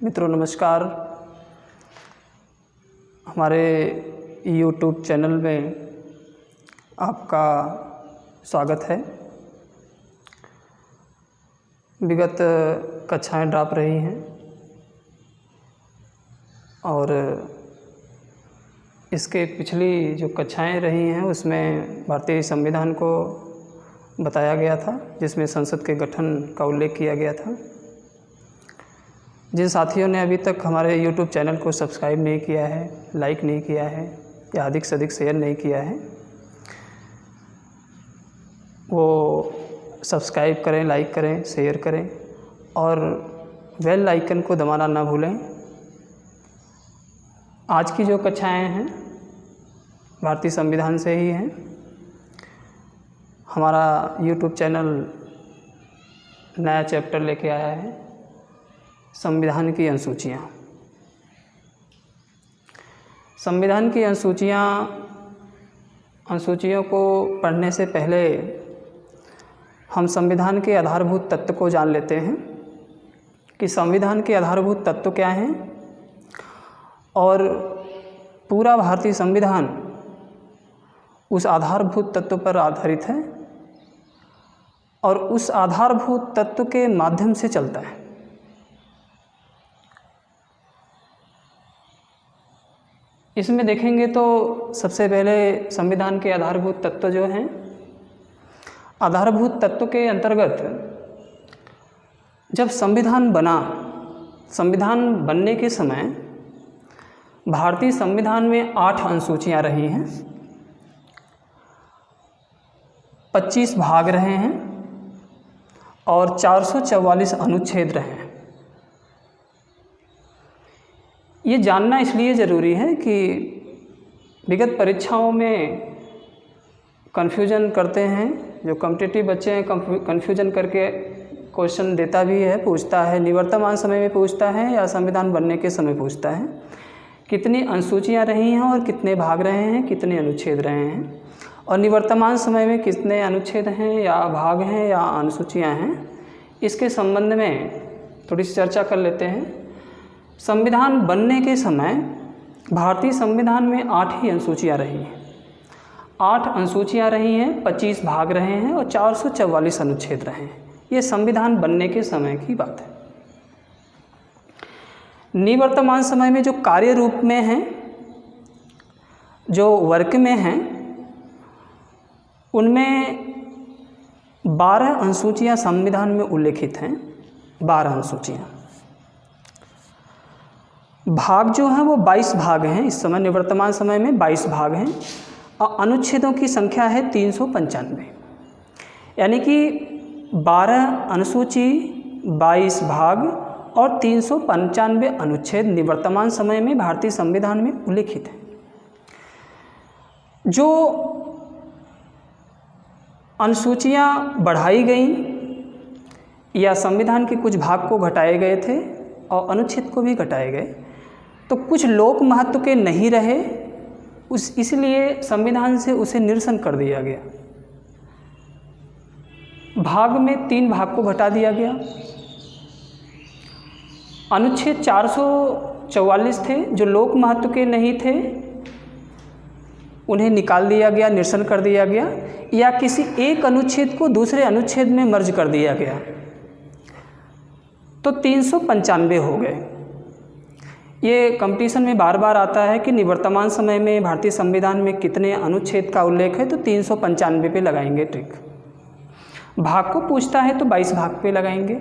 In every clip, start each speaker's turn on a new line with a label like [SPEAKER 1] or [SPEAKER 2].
[SPEAKER 1] मित्रों नमस्कार। हमारे YouTube चैनल में आपका स्वागत है। विगत कक्षाएं ड्रॉप रही हैं और इसके पिछली जो कक्षाएं रही हैं उसमें भारतीय संविधान को बताया गया था, जिसमें संसद के गठन का उल्लेख किया गया था। जिन साथियों ने अभी तक हमारे YouTube चैनल को सब्सक्राइब नहीं किया है, लाइक नहीं किया है या अधिक से अधिक शेयर नहीं किया है, वो सब्सक्राइब करें, लाइक करें, शेयर करें और बेल आइकन को दबाना ना भूलें। आज की जो कक्षाएं हैं भारतीय संविधान से ही हैं। हमारा YouTube चैनल नया चैप्टर लेके आया है, संविधान की अनुसूचियाँ। संविधान की अनुसूचियों को पढ़ने से पहले हम संविधान के आधारभूत तत्व को जान लेते हैं कि संविधान के आधारभूत तत्व क्या हैं और पूरा भारतीय संविधान उस आधारभूत तत्व पर आधारित है और उस आधारभूत तत्व के माध्यम से चलता है। इसमें देखेंगे तो सबसे पहले संविधान के आधारभूत तत्व जो हैं, आधारभूत तत्व के अंतर्गत जब संविधान बनने के समय भारतीय संविधान में 8 अनुसूचियां रही हैं, 25 भाग रहे हैं और 444 अनुच्छेद रहे हैं। ये जानना इसलिए ज़रूरी है कि विगत परीक्षाओं में कन्फ्यूजन करते हैं, जो कॉम्पिटिटिव बच्चे हैं कन्फ्यूजन करके क्वेश्चन देता भी है, पूछता है, निवर्तमान समय में पूछता है या संविधान बनने के समय पूछता है, कितनी अनुसूचियां रही हैं और कितने भाग रहे हैं, कितने अनुच्छेद रहे हैं और निवर्तमान समय में कितने अनुच्छेद हैं या भाग हैं या अनुसूचियां हैं। इसके संबंध में थोड़ी सी चर्चा कर लेते हैं। संविधान बनने के समय भारतीय संविधान में 8 ही अनुसूचियां रही हैं। 8 अनुसूचियां रही हैं, 25 भाग रहे हैं और 444 अनुच्छेद रहे हैं। ये संविधान बनने के समय की बात है। निवर्तमान समय में जो कार्य रूप में हैं, जो वर्क में हैं, उनमें 12 अनुसूचियां संविधान में उल्लेखित हैं। 12 अनुसूचियां। भाग जो हैं वो 22 भाग हैं। इस समय निवर्तमान समय में 22 भाग हैं और अनुच्छेदों की संख्या है 395। यानी कि 12 अनुसूची, 22 भाग और 395 अनुच्छेद निवर्तमान समय में भारतीय संविधान में उल्लेखित हैं। जो अनुसूचियां बढ़ाई गई या संविधान के कुछ भाग को घटाए गए थे और अनुच्छेद को भी घटाए गए, तो कुछ लोक महत्व के नहीं रहे, इसलिए संविधान से उसे निरसन कर दिया गया। भाग में 3 भाग को घटा दिया गया। अनुच्छेद 444 थे जो लोक महत्व के नहीं थे, उन्हें निकाल दिया गया, निरसन कर दिया गया, या किसी एक अनुच्छेद को दूसरे अनुच्छेद में मर्ज कर दिया गया, तो 395 हो गए। ये कंपटीशन में बार बार आता है कि निवर्तमान समय में भारतीय संविधान में कितने अनुच्छेद का उल्लेख है, तो 395 पे लगाएंगे टिक। भाग को पूछता है तो 22 भाग पे लगाएंगे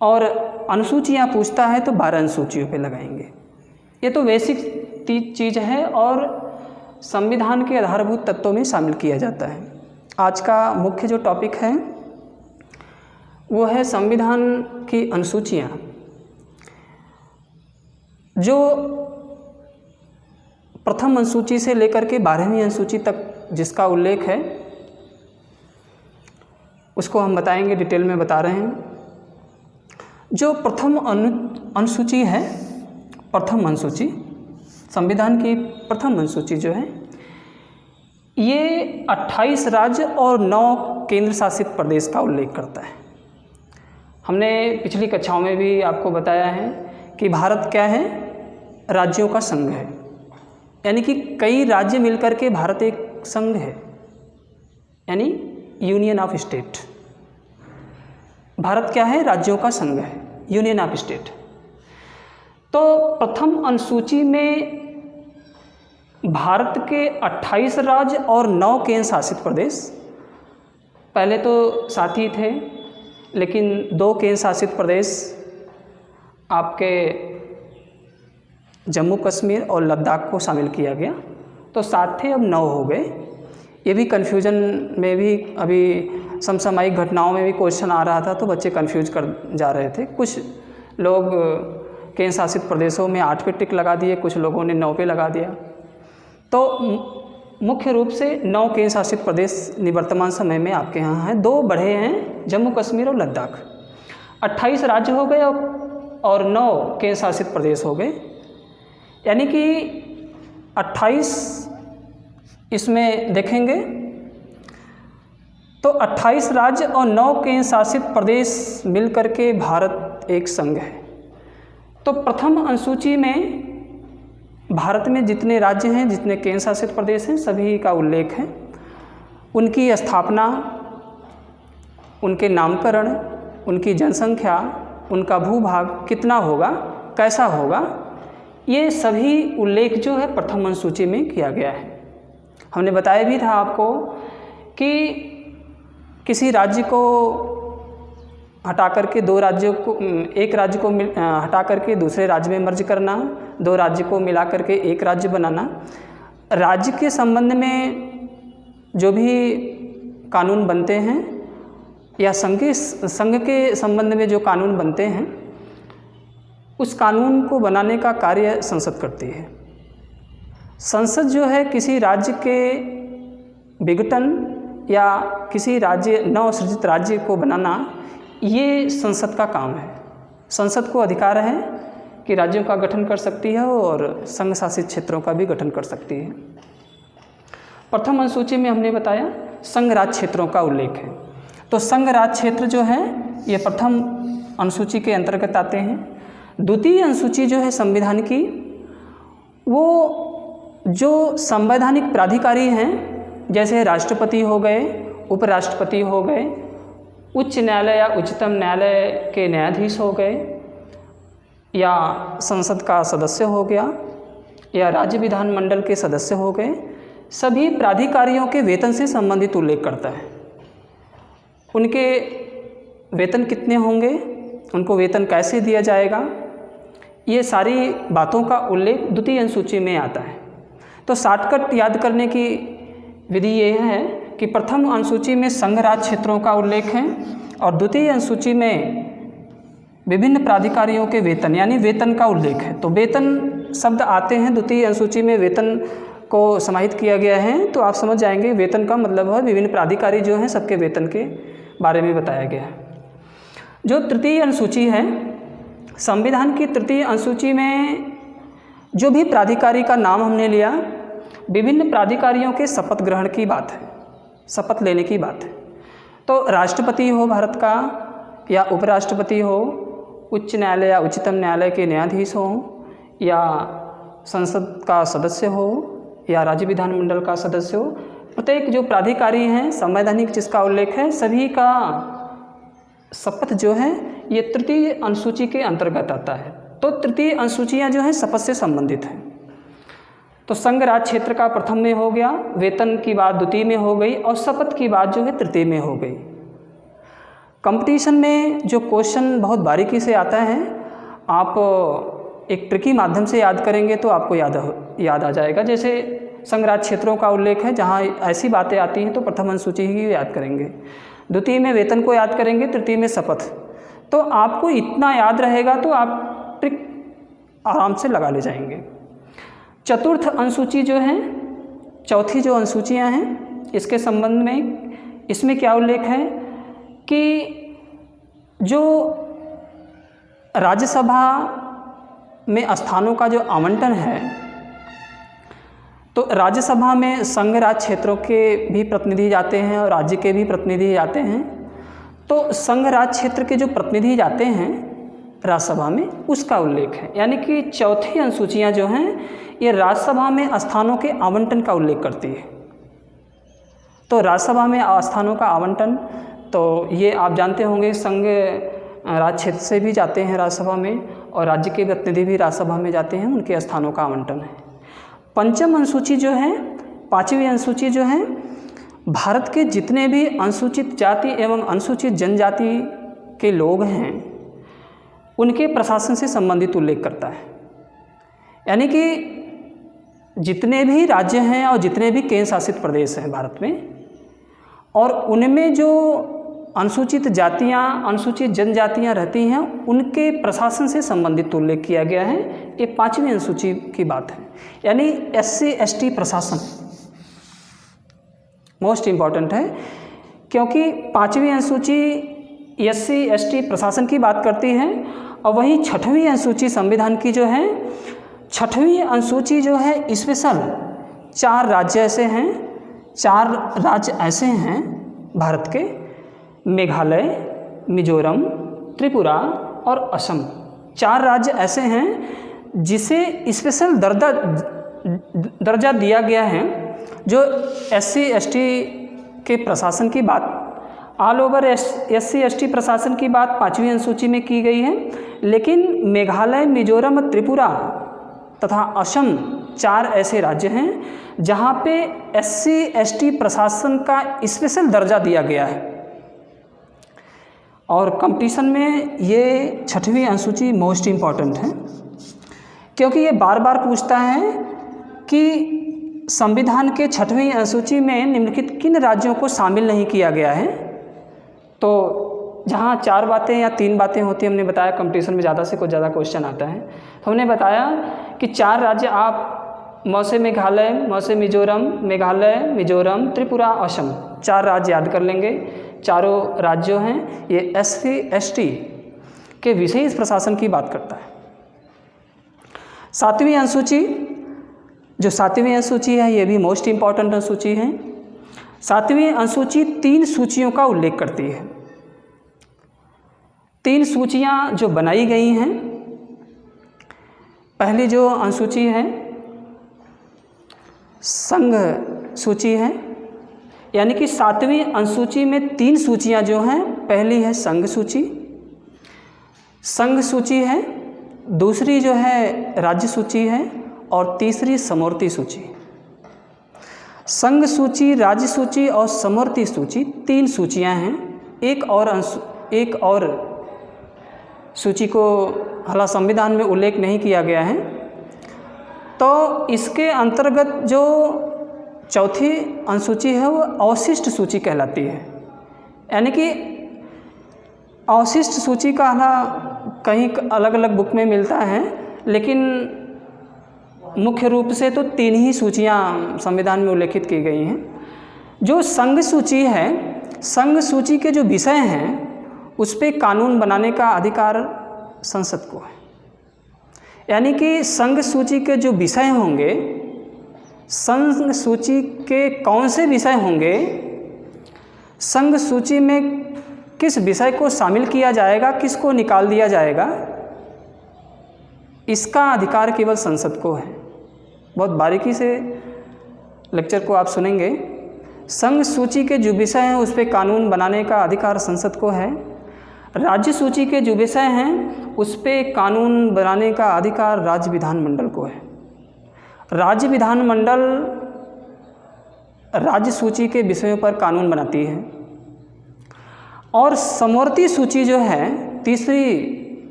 [SPEAKER 1] और अनुसूचियां पूछता है तो 12 अनुसूचियों पे लगाएंगे। ये तो बेसिक चीज़ है और संविधान के आधारभूत तत्वों में शामिल किया जाता है। आज का मुख्य जो टॉपिक है वो है संविधान की अनुसूचियां। जो प्रथम अनुसूची से लेकर के 12वीं अनुसूची तक जिसका उल्लेख है उसको हम बताएंगे, डिटेल में बता रहे हैं। जो प्रथम अनुसूची है, प्रथम अनुसूची संविधान की प्रथम अनुसूची जो है, ये 28 राज्य और 9 केंद्र शासित प्रदेश का उल्लेख करता है। हमने पिछली कक्षाओं में भी आपको बताया है कि भारत क्या है, राज्यों का संघ है, यानी कि कई राज्य मिलकर के भारत एक संघ है, यानी यूनियन ऑफ स्टेट। भारत क्या है, राज्यों का संघ है, यूनियन ऑफ स्टेट। तो प्रथम अनुसूची में भारत के 28 राज्य और 9 केंद्र शासित प्रदेश, पहले तो 7 ही थे, लेकिन 2 केंद्र शासित प्रदेश आपके जम्मू कश्मीर और लद्दाख को शामिल किया गया, तो 7 थे, अब 9 हो गए। ये भी कन्फ्यूजन में भी अभी समसामयिक घटनाओं में भी क्वेश्चन आ रहा था, तो बच्चे कन्फ्यूज कर जा रहे थे। कुछ लोग केंद्र शासित प्रदेशों में 8 पे टिक लगा दिए, कुछ लोगों ने 9 पे लगा दिया। तो मुख्य रूप से 9 केंद्र शासित प्रदेश निवर्तमान समय में आपके यहाँ हैं। 2 बढ़े हैं, जम्मू कश्मीर और लद्दाख। 28 राज्य हो गए और 9 केंद्र शासित प्रदेश हो गए, यानी कि 28 इसमें देखेंगे तो 28 राज्य और 9 केंद्र शासित प्रदेश मिलकर के भारत एक संघ है। तो प्रथम अनुसूची में भारत में जितने राज्य हैं, जितने केंद्र शासित प्रदेश हैं, सभी का उल्लेख है। उनकी स्थापना, उनके नामकरण, उनकी जनसंख्या, उनका भूभाग कितना होगा, कैसा होगा, ये सभी उल्लेख जो है प्रथम अनुसूची में किया गया है। हमने बताया भी था आपको कि किसी राज्य को हटा करके 2 राज्यों को, एक राज्य को हटा करके दूसरे राज्य में मर्ज करना, 2 राज्य को मिला करके एक राज्य बनाना, राज्य के संबंध में जो भी कानून बनते हैं या संघ के संबंध में जो कानून बनते हैं, उस कानून को बनाने का कार्य संसद करती है। संसद जो है किसी राज्य के विघटन या किसी राज्य नवसृजित राज्य को बनाना, ये संसद का काम है। संसद को अधिकार है कि राज्यों का गठन कर सकती है और संघ शासित क्षेत्रों का भी गठन कर सकती है। प्रथम अनुसूची में हमने बताया संघ राज्य क्षेत्रों का उल्लेख है। तो संघ राज्य क्षेत्र जो है ये प्रथम अनुसूची के अंतर्गत आते हैं। द्वितीय अनुसूची जो है संविधान की, वो जो संवैधानिक प्राधिकारी हैं, जैसे राष्ट्रपति हो गए, उपराष्ट्रपति हो गए, उच्च न्यायालय या उच्चतम न्यायालय के न्यायाधीश हो गए, या संसद का सदस्य हो गया, या राज्य विधानमंडल के सदस्य हो गए, सभी प्राधिकारियों के वेतन से संबंधित उल्लेख करता है। उनके वेतन कितने होंगे, उनको वेतन कैसे दिया जाएगा, ये सारी बातों का उल्लेख द्वितीय अनुसूची में आता है। तो शॉर्टकट याद करने की विधि ये है कि प्रथम अनुसूची में संघ राज्य क्षेत्रों का उल्लेख है और द्वितीय अनुसूची में विभिन्न प्राधिकारियों के वेतन यानी वेतन का उल्लेख है। तो वेतन शब्द आते हैं द्वितीय अनुसूची में, वेतन को समाहित किया गया है, तो आप समझ जाएंगे वेतन का मतलब है विभिन्न प्राधिकारी जो हैं सबके वेतन के बारे में बताया गया है। जो तृतीय अनुसूची है, संविधान की तृतीय अनुसूची में जो भी प्राधिकारी का नाम हमने लिया, विभिन्न प्राधिकारियों के शपथ ग्रहण की बात है, शपथ लेने की बात है। तो राष्ट्रपति हो भारत का या उपराष्ट्रपति हो, उच्च न्यायालय या उच्चतम न्यायालय के न्यायाधीश हो, या संसद का सदस्य हो, या राज्य विधानमंडल का सदस्य हो, प्रत्येक जो प्राधिकारी हैं संवैधानिक जिसका उल्लेख है, सभी का शपथ जो है ये तृतीय अनुसूची के अंतर्गत आता है। तो तृतीय अनुसूचियाँ जो हैं शपथ से संबंधित हैं। तो संघ राज्य क्षेत्र का प्रथम में हो गया, वेतन की बात द्वितीय में हो गई और शपथ की बात जो है तृतीय में हो गई। कंपटीशन में जो क्वेश्चन बहुत बारीकी से आता है, आप एक ट्रिकी माध्यम से याद करेंगे तो आपको याद आ जाएगा। जैसे संघ राज्य क्षेत्रों का उल्लेख है, जहाँ ऐसी बातें आती हैं तो प्रथम अनुसूची ही याद करेंगे, द्वितीय में वेतन को याद करेंगे, तृतीय में शपथ। तो आपको इतना याद रहेगा तो आप ट्रिक आराम से लगा ले जाएंगे। चतुर्थ अनुसूची जो है, चौथी जो अनुसूचियाँ हैं, इसके संबंध में इसमें क्या उल्लेख है कि जो राज्यसभा में स्थानों का जो आवंटन है, तो राज्यसभा में संघ राज्य क्षेत्रों के भी प्रतिनिधि जाते हैं और राज्य के भी प्रतिनिधि जाते हैं। तो संघ राज क्षेत्र के जो प्रतिनिधि जाते हैं राज्यसभा में, उसका उल्लेख है। यानी कि चौथी अनुसूचियाँ जो हैं ये राज्यसभा में स्थानों के आवंटन का उल्लेख करती है। तो राज्यसभा में स्थानों का आवंटन, तो ये आप जानते होंगे संघ राज क्षेत्र से भी जाते हैं राज्यसभा में, और राज्य के प्रतिनिधि भी राज्यसभा में जाते हैं, उनके स्थानों का आवंटन है। पंचम अनुसूची जो है, पाँचवीं अनुसूची जो है, भारत के जितने भी अनुसूचित जाति एवं अनुसूचित जनजाति के लोग हैं उनके प्रशासन से संबंधित उल्लेख करता है। यानी कि जितने भी राज्य हैं और जितने भी केंद्र शासित प्रदेश हैं भारत में, और उनमें जो अनुसूचित जातियाँ, अनुसूचित जनजातियाँ रहती हैं, उनके प्रशासन से संबंधित उल्लेख किया गया है। ये पाँचवीं अनुसूची की बात है। यानी SC ST प्रशासन मोस्ट इम्पॉर्टेंट है, क्योंकि पाँचवीं अनुसूची SC ST प्रशासन की बात करती है, और वहीं छठवीं अनुसूची संविधान की जो है, छठवीं अनुसूची जो है स्पेशल 4 राज्य ऐसे हैं, 4 राज्य ऐसे हैं भारत के, मेघालय, मिजोरम, त्रिपुरा और असम। 4 राज्य ऐसे हैं जिसे स्पेशल दर्जा दिया गया है। जो SC ST के प्रशासन की बात, ऑल ओवर SC ST प्रशासन की बात पाँचवीं अनुसूची में की गई है, लेकिन मेघालय, मिजोरम, त्रिपुरा तथा असम 4 ऐसे राज्य हैं जहाँ पे SC ST प्रशासन का स्पेशल दर्जा दिया गया है। और कंपटीशन में ये छठवीं अनुसूची मोस्ट इम्पॉर्टेंट है, क्योंकि ये बार बार पूछता है कि संविधान के छठवीं अनुसूची में निम्नलिखित किन राज्यों को शामिल नहीं किया गया है। तो जहाँ 4 बातें या 3 बातें होती हैं, हमने बताया कंपटीशन में ज़्यादा से कुछ ज़्यादा क्वेश्चन आता है, तो हमने बताया कि 4 राज्य आप मौसे मेघालय, मौसे मिजोरम, मेघालय, मिजोरम, त्रिपुरा, असम 4 राज्य याद कर लेंगे। चारों राज्यों हैं ये SC ST के विशेष प्रशासन की बात करता है। 7वीं अनुसूची, जो 7वीं अनुसूची है ये भी मोस्ट इम्पॉर्टेंट अनुसूची है। 7वीं अनुसूची 3 सूचियों का उल्लेख करती है। 3 सूचियां जो बनाई गई हैं, पहली जो अनुसूची है संघ सूची है, यानी कि 7वीं अनुसूची में 3 सूचियां जो हैं, पहली है संघ सूची, संघ सूची है, दूसरी जो है राज्य सूची है, और तीसरी समवर्ती सूची। संघ सूची, राज्य सूची और समवर्ती सूची 3 सूचियां हैं। एक और सूची को हालांकि संविधान में उल्लेख नहीं किया गया है। तो इसके अंतर्गत जो चौथी अनुसूची है वो अवशिष्ट सूची कहलाती है। यानी कि अवशिष्ट सूची का कहीं अलग अलग बुक में मिलता है, लेकिन मुख्य रूप से तो 3 ही सूचियां संविधान में उल्लेखित की गई हैं। जो संघ सूची है, संघ सूची के जो विषय हैं उस पर कानून बनाने का अधिकार संसद को है। यानी कि संघ सूची के जो विषय होंगे, संघ सूची के कौन से विषय होंगे, संघ सूची में किस विषय को शामिल किया जाएगा, किसको निकाल दिया जाएगा, इसका अधिकार केवल संसद को है। बहुत बारीकी से लेक्चर को आप सुनेंगे। संघ सूची के जो विषय हैं उस पर कानून बनाने का अधिकार संसद को है। राज्य सूची के जो विषय हैं उस पर कानून बनाने का अधिकार राज्य विधानमंडल को है। राज्य विधानमंडल राज्य सूची के विषयों पर कानून बनाती है। और समवर्ती सूची जो है, तीसरी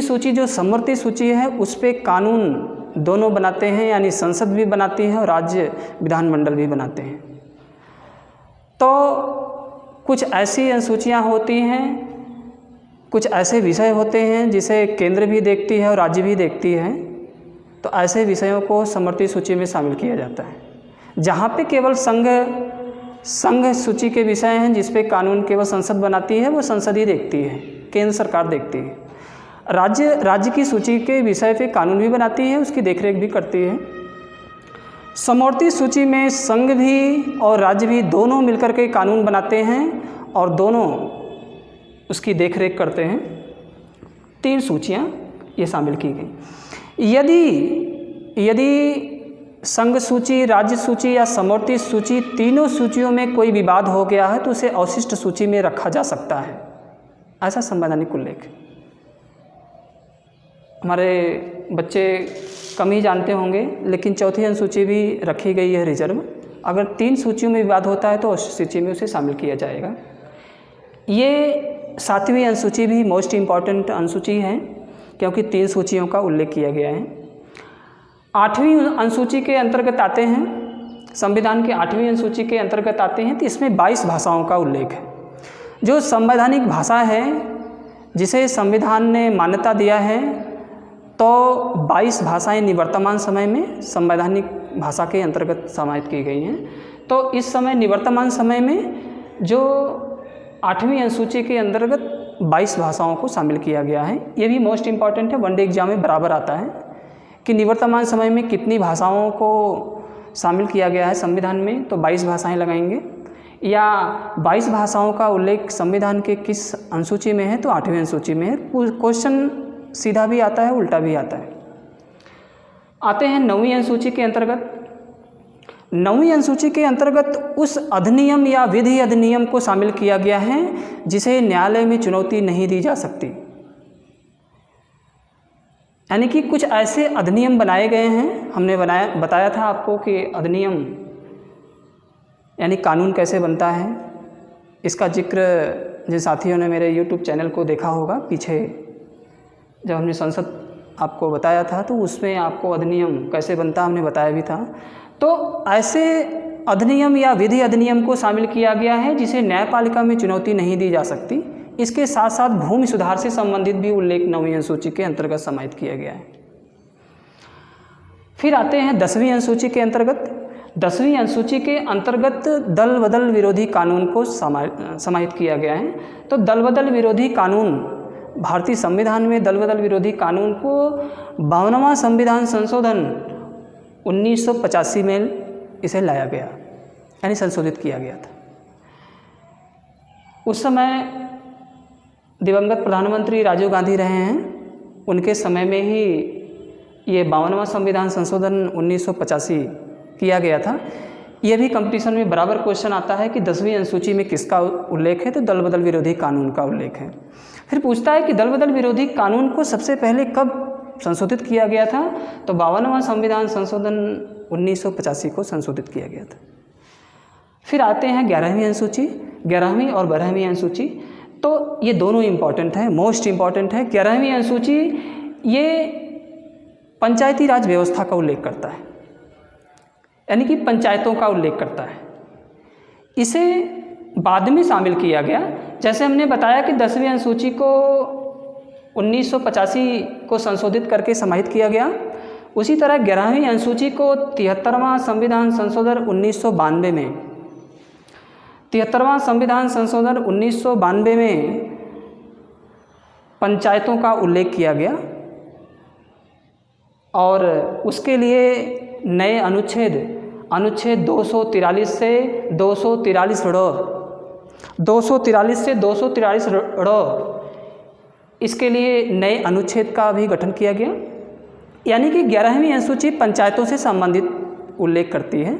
[SPEAKER 1] सूची जो समवर्ती सूची है उस पर कानून दोनों बनाते हैं, यानी संसद भी बनाती है और राज्य विधानमंडल भी बनाते हैं। तो कुछ ऐसी अनुसूचियाँ होती हैं, कुछ ऐसे विषय होते हैं जिसे केंद्र भी देखती है और राज्य भी देखती है, तो ऐसे विषयों को समवर्ती सूची में शामिल किया जाता है। जहाँ पे केवल संघ सूची के विषय हैं जिस पे कानून केवल संसद बनाती है, वो संसद ही देखती है, केंद्र सरकार देखती है। राज्य की सूची के विषय पे कानून भी बनाती है, उसकी देखरेख भी करती है। समवर्ती सूची में संघ भी और राज्य भी दोनों मिलकर के कानून बनाते हैं और दोनों उसकी देखरेख करते हैं। 3 सूचियाँ ये शामिल की गई। यदि संघ सूची, राज्य सूची या समवर्ती सूची, तीनों सूचियों में कोई विवाद हो गया है तो उसे अवशिष्ट सूची में रखा जा सकता है, ऐसा संवैधानिक उल्लेख। हमारे बच्चे कम ही जानते होंगे, लेकिन चौथी अनुसूची भी रखी गई है रिजर्व। अगर 3 सूचियों में विवाद होता है तो उस सूची में उसे शामिल किया जाएगा। ये 7वीं अनुसूची भी मोस्ट इम्पॉर्टेंट अनुसूची है, क्योंकि 3 सूचियों का उल्लेख किया गया है। 8वीं अनुसूची के अंतर्गत आते हैं, संविधान के 8वीं अनुसूची के अंतर्गत आते हैं, तो इसमें 22 भाषाओं का उल्लेख है। जो संवैधानिक भाषा है जिसे संविधान ने मान्यता दिया है, तो 22 भाषाएं निवर्तमान समय में संवैधानिक भाषा के अंतर्गत समाहित की गई हैं। तो इस समय निवर्तमान समय में जो 8वीं अनुसूची के अंतर्गत 22 भाषाओं को शामिल किया गया है। ये भी मोस्ट इम्पॉर्टेंट है, वनडे एग्जाम में बराबर आता है कि निवर्तमान समय में कितनी भाषाओं को शामिल किया गया है संविधान में, तो 22 भाषाएं लगाएंगे। या 22 भाषाओं का उल्लेख संविधान के किस अनुसूची में है, तो 8वीं अनुसूची में है। क्वेश्चन सीधा भी आता है, उल्टा भी आता है। आते हैं 9वीं अनुसूची के अंतर्गत। 9वीं अनुसूची के अंतर्गत उस अधिनियम या विधि अधिनियम को शामिल किया गया है जिसे न्यायालय में चुनौती नहीं दी जा सकती। यानी कि कुछ ऐसे अधिनियम बनाए गए हैं, हमने बताया था आपको कि अधिनियम यानी कानून कैसे बनता है। इसका जिक्र जिन साथियों ने मेरे YouTube चैनल को देखा होगा, पीछे जब हमने संसद आपको बताया था तो उसमें आपको अधिनियम कैसे बनता हमने बताया भी था। तो ऐसे अधिनियम या विधि अधिनियम को शामिल किया गया है जिसे न्यायपालिका में चुनौती नहीं दी जा सकती। इसके साथ साथ भूमि सुधार से संबंधित भी उल्लेख 9वीं अनुसूची के अंतर्गत समाहित किया गया है। फिर आते हैं 10वीं अनुसूची के अंतर्गत। 10वीं अनुसूची के अंतर्गत दल बदल विरोधी कानून को समाहित किया गया है। तो दल बदल विरोधी कानून, भारतीय संविधान में दल बदल विरोधी कानून को 52वां संविधान संशोधन 1985 में इसे लाया गया, यानी संशोधित किया गया था। उस समय दिवंगत प्रधानमंत्री राजीव गांधी रहे हैं, उनके समय में ही ये 52वां संविधान संशोधन 1985 किया गया था। ये भी कंपटीशन में बराबर क्वेश्चन आता है कि 10वीं अनुसूची में किसका उल्लेख है, तो दल बदल विरोधी कानून का उल्लेख है। फिर पूछता है कि दल बदल विरोधी कानून को सबसे पहले कब संशोधित किया गया था, तो 52वां संविधान संशोधन 1985 को संशोधित किया गया था। फिर आते हैं 11वीं अनुसूची, 11वीं और 12वीं अनुसूची। तो ये दोनों इम्पॉर्टेंट है, मोस्ट इम्पॉर्टेंट है। 11वीं अनुसूची ये पंचायती राज व्यवस्था का उल्लेख करता है, यानी कि पंचायतों का उल्लेख करता है। इसे बाद में शामिल किया गया। जैसे हमने बताया कि 10वीं अनुसूची को 1985 को संशोधित करके समाहित किया गया, उसी तरह 11वीं अनुसूची को 73वां संविधान संशोधन 1992 में 73वां संविधान संशोधन 1992 में पंचायतों का उल्लेख किया गया और उसके लिए नए अनुच्छेद 243 से 243 से 243 इसके लिए नए अनुच्छेद का भी गठन किया गया। यानी कि 11वीं अनुसूची पंचायतों से संबंधित उल्लेख करती है।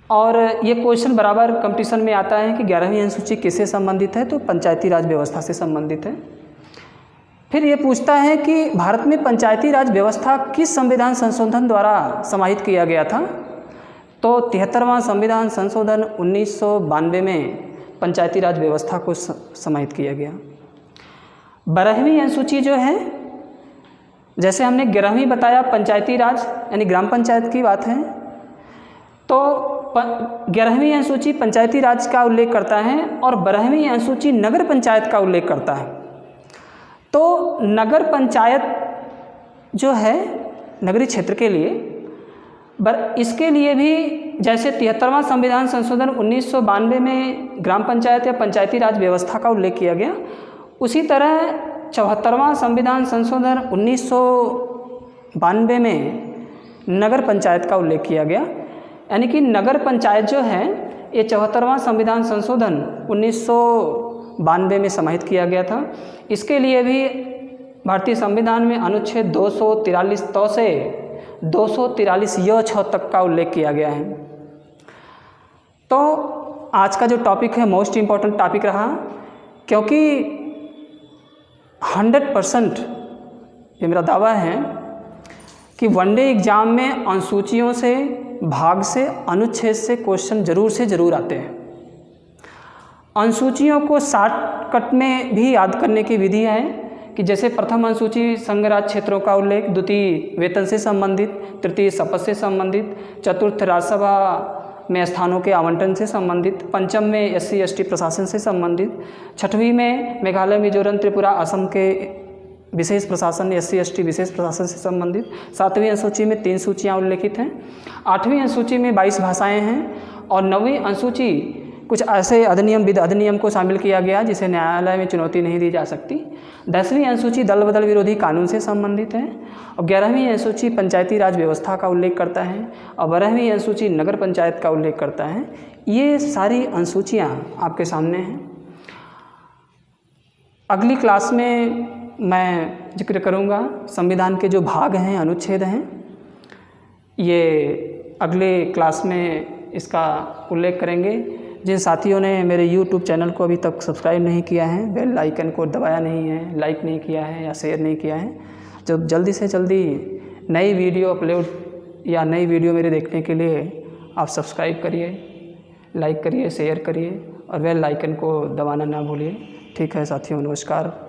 [SPEAKER 1] और ये क्वेश्चन बराबर कंपटीशन में आता है कि 11वीं अनुसूची किससे संबंधित है, तो पंचायती राज व्यवस्था से संबंधित है। फिर ये पूछता है कि भारत में पंचायती राज व्यवस्था किस संविधान संशोधन द्वारा समाहित किया गया था, तो 73वां संविधान संशोधन 1992 में पंचायती राज व्यवस्था को समाहित किया गया। 12वीं अनुसूची जो है, जैसे हमने 11वीं बताया पंचायती राज यानी ग्राम पंचायत की बात है, तो 11वीं अनुसूची पंचायती राज का उल्लेख करता है और 12वीं अनुसूची नगर पंचायत का उल्लेख करता है। तो नगर पंचायत जो है नगरीय क्षेत्र के लिए, इसके लिए भी जैसे 73वां संविधान संशोधन 1992 में ग्राम पंचायत या पंचायती राज व्यवस्था का उल्लेख किया गया, उसी तरह 74वां संविधान संशोधन 1992 में नगर पंचायत का उल्लेख किया गया। यानी कि नगर पंचायत जो है ये 74वां संविधान संशोधन 1992 में समाहित किया गया था। इसके लिए भी भारतीय संविधान में अनुच्छेद 243 तो से 243 य 6 तक का उल्लेख किया गया है। तो आज का जो टॉपिक है मोस्ट इम्पॉर्टेंट टॉपिक रहा, क्योंकि 100% ये मेरा दावा है कि वनडे एग्ज़ाम में अनुसूचियों से, भाग से, अनुच्छेद से क्वेश्चन ज़रूर से ज़रूर आते हैं। अनुसूचियों को शॉर्टकट में भी याद करने की विधि है कि जैसे प्रथम अनुसूची संघ राज्य क्षेत्रों का उल्लेख, द्वितीय वेतन से संबंधित, तृतीय शपथ से संबंधित, चतुर्थ राज्यसभा में स्थानों के आवंटन से संबंधित, पंचम में SC ST प्रशासन से संबंधित, छठवीं में मेघालय, मिजोरम, त्रिपुरा, असम के विशेष प्रशासन SC ST विशेष प्रशासन से संबंधित, सातवीं अनुसूची में 3 सूचियाँ उल्लेखित हैं, आठवीं अनुसूची में 22 भाषाएं हैं और 9वीं अनुसूची कुछ ऐसे अधिनियम, विध अधिनियम को शामिल किया गया जिसे न्यायालय में चुनौती नहीं दी जा सकती। 10वीं अनुसूची दल बदल विरोधी कानून से संबंधित है और 11वीं अनुसूची पंचायती राज व्यवस्था का उल्लेख करता है और 12वीं अनुसूची नगर पंचायत का उल्लेख करता है। ये सारी अनुसूचियाँ आपके सामने हैं। अगली क्लास में मैं जिक्र करूँगा संविधान के जो भाग हैं, अनुच्छेद हैं, ये अगले क्लास में इसका उल्लेख करेंगे। जिन साथियों ने मेरे YouTube चैनल को अभी तक सब्सक्राइब नहीं किया है, बेल आइकन को दबाया नहीं है, लाइक नहीं किया है या शेयर नहीं किया है, जो जल्दी से जल्दी नई वीडियो अपलोड या नई वीडियो मेरे देखने के लिए आप सब्सक्राइब करिए, लाइक करिए, शेयर करिए और बेल आइकन को दबाना ना भूलिए। ठीक है साथियों, नमस्कार।